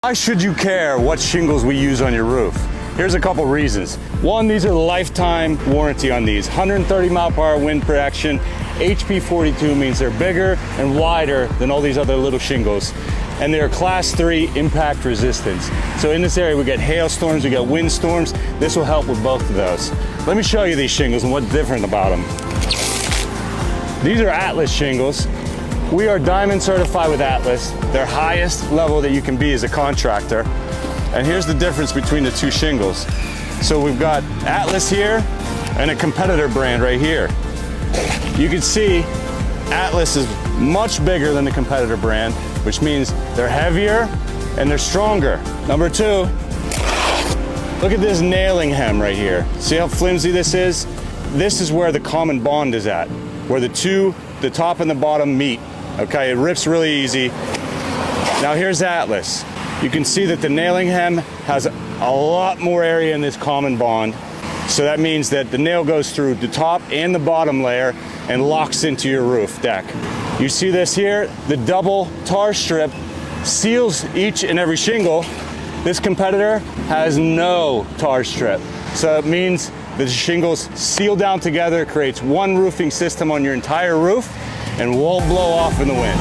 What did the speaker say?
Why should you care what shingles we use on your roof? Here's a couple reasons. One, these are lifetime warranty on these. 130 mile per hour wind protection. HP 42 means they're bigger and wider than all these other little shingles. And they're class 3 impact resistance. So in this area we get hailstorms, we get windstorms. This will help with both of those. Let me show you these shingles and what's different about them. These are Atlas shingles. We are diamond certified with Atlas. Their highest level that you can be as a contractor. And here's the difference between the two shingles. So we've got Atlas here and a competitor brand right here. You can see Atlas is much bigger than the competitor brand, which means they're heavier and they're stronger. Number 2, look at this nailing hem right here. See how flimsy this is? This is where the common bond is at, where the top and the bottom meet. Okay, it rips really easy. Now here's Atlas. You can see that the nailing hem has a lot more area in this common bond. So that means that the nail goes through the top and the bottom layer and locks into your roof deck. You see this here? The double tar strip seals each and every shingle. This competitor has no tar strip. So it means the shingles seal down together, creates one roofing system on your entire roof, and won't blow off in the wind.